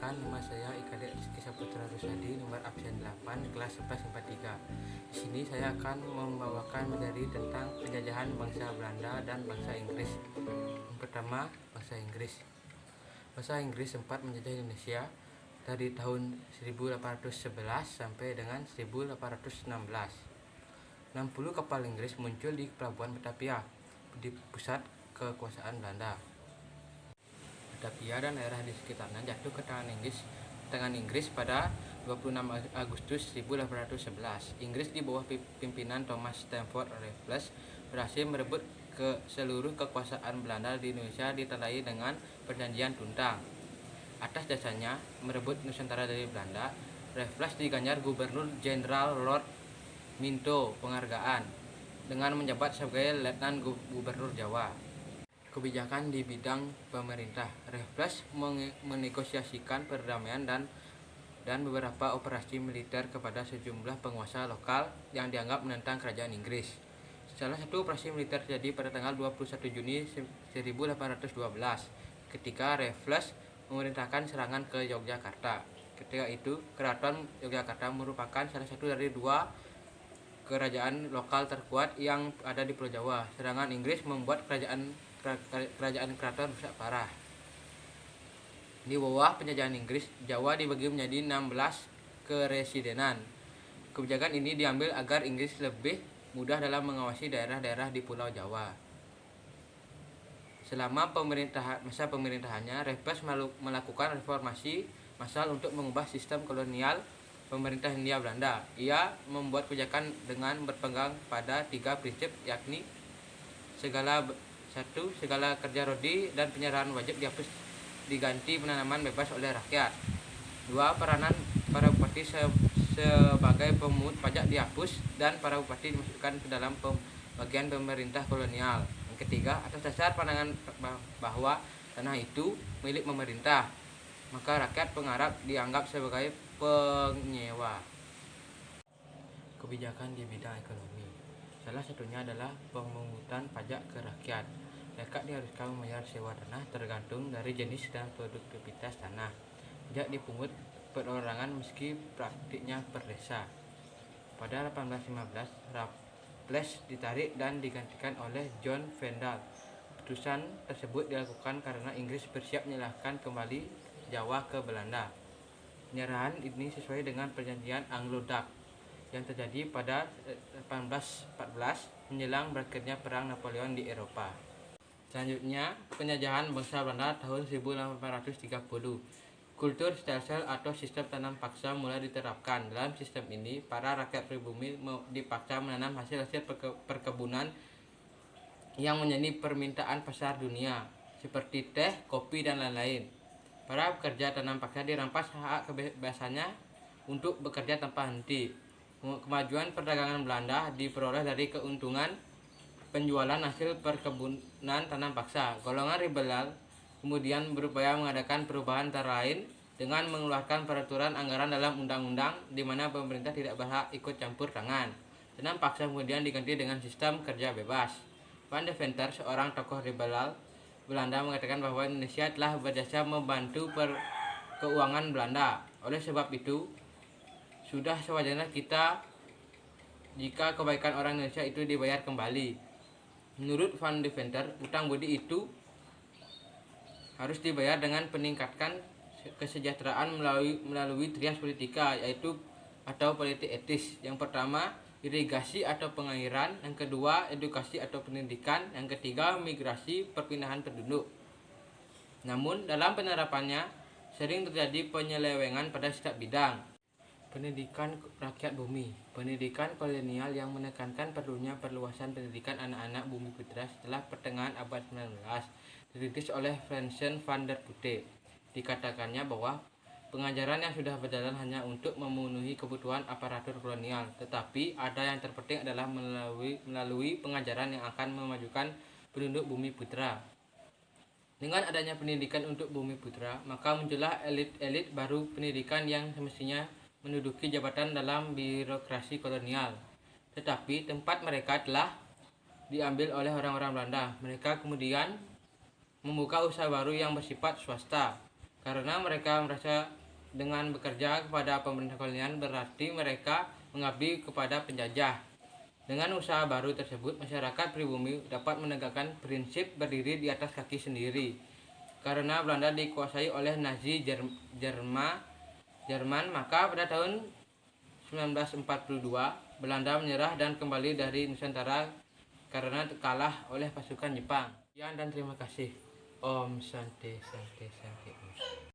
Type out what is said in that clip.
Perkenalkan, nama saya Ikade Rizky Saputra Rusadi, nomor absen 8, kelas 1143. Di sini saya akan membawakan materi tentang penjajahan bangsa Belanda dan bangsa Inggris. Yang pertama, bangsa Inggris. Bangsa Inggris sempat menjajah Indonesia dari tahun 1811 sampai dengan 1816. 60 kapal Inggris muncul di Pelabuhan Batavia, di pusat kekuasaan Belanda. Batavia dan daerah di sekitarnya jatuh ke tangan Inggris pada 26 Agustus 1811. Inggris di bawah pimpinan Thomas Stamford Raffles berhasil merebut seluruh kekuasaan Belanda di Indonesia ditandai dengan Perjanjian Tuntang. Atas dasarnya merebut Nusantara dari Belanda, Raffles diganjar Gubernur Jenderal Lord Minto penghargaan dengan menjabat sebagai Letnan Gubernur Jawa. Kebijakan di bidang pemerintah, Raffles menegosiasikan perdamaian dan beberapa operasi militer kepada sejumlah penguasa lokal yang dianggap menentang kerajaan Inggris. Salah satu operasi militer terjadi pada tanggal 21 Juni 1812 ketika Raffles memerintahkan serangan ke Yogyakarta. Ketika itu, Keraton Yogyakarta merupakan salah satu dari dua kerajaan lokal terkuat yang ada di Pulau Jawa. Serangan Inggris membuat kerajaan keraton rusak parah. Di bawah penjajahan Inggris, Jawa dibagi menjadi 16 keresidenan. Kebijakan ini diambil agar Inggris lebih mudah dalam mengawasi daerah-daerah di Pulau Jawa. Selama masa pemerintahannya, Raffles melakukan reformasi massal untuk mengubah sistem kolonial pemerintah Hindia Belanda. Ia membuat kebijakan dengan berpegang pada 3 prinsip, yakni segala kerja rodi dan penyerahan wajib dihapus diganti penanaman bebas oleh rakyat. 2. Peranan para bupati sebagai pemungut pajak dihapus dan para bupati dimasukkan ke dalam bagian pemerintah kolonial. Yang ketiga, atas dasar pandangan bahwa tanah itu milik pemerintah, maka rakyat pengarap dianggap sebagai penyewa. Kebijakan di bidang ekonomi, salah satunya adalah pemungutan pajak ke rakyat. Rakyat diharuskan membayar sewa tanah tergantung dari jenis dan produktivitas tanah. Pajak dipungut perorangan meski praktiknya per desa. Pada 1815, Raffles ditarik dan digantikan oleh John Vendale. Keputusan tersebut dilakukan karena Inggris bersiap menyerahkan kembali Jawa ke Belanda. Penyerahan ini sesuai dengan perjanjian Anglo-Dutch yang terjadi pada 1814 menjelang berakhirnya Perang Napoleon di Eropa. Selanjutnya, penjajahan bangsa Belanda tahun 1830. Kultur stelsel atau sistem tanam paksa mulai diterapkan. Dalam sistem ini, para rakyat pribumi dipaksa menanam hasil-hasil perkebunan yang menjadi permintaan pasar dunia, seperti teh, kopi, dan lain-lain. Para pekerja tanam paksa dirampas hak kebebasannya untuk bekerja tanpa henti. Kemajuan perdagangan Belanda diperoleh dari keuntungan penjualan hasil perkebunan tanam paksa. Golongan liberal kemudian berupaya mengadakan perubahan antara lain dengan mengeluarkan peraturan anggaran dalam undang-undang di mana pemerintah tidak berhak ikut campur tangan. Tanam paksa kemudian diganti dengan sistem kerja bebas. Van Deventer, seorang tokoh liberal Belanda, mengatakan bahwa Indonesia telah berjasa membantu keuangan Belanda. Oleh sebab itu, sudah sewajarnya jika kebaikan orang Indonesia itu dibayar kembali. Menurut Van Deventer, utang budi itu harus dibayar dengan peningkatkan kesejahteraan melalui trias politika, yaitu atau politik etis. Yang pertama, irigasi atau pengairan. Yang kedua, edukasi atau pendidikan. Yang ketiga, migrasi, perpindahan penduduk. Namun, dalam penerapannya sering terjadi penyelewengan pada setiap bidang. Pendidikan rakyat bumi. Pendidikan kolonial yang menekankan perlunya perluasan pendidikan anak-anak bumi putra setelah pertengahan abad 19 dirintis oleh Vincent van der Putte. Dikatakannya bahwa pengajaran yang sudah berjalan hanya untuk memenuhi kebutuhan aparatur kolonial, tetapi ada yang terpenting adalah melalui pengajaran yang akan memajukan penduduk bumi putra. Dengan adanya pendidikan untuk bumi putra, maka muncullah elit-elit baru pendidikan yang semestinya menduduki jabatan dalam birokrasi kolonial. Tetapi tempat mereka telah diambil oleh orang-orang Belanda. Mereka kemudian membuka usaha baru yang bersifat swasta karena mereka merasa dengan bekerja kepada pemerintah kolonial berarti mereka mengabdi kepada penjajah. Dengan usaha baru tersebut, masyarakat pribumi dapat menegakkan prinsip berdiri di atas kaki sendiri. Karena Belanda dikuasai oleh Nazi Jerman, maka pada tahun 1942 Belanda menyerah dan kembali dari Nusantara karena kalah oleh pasukan Jepang. Sekian dan terima kasih. Om Santi Santi Santi.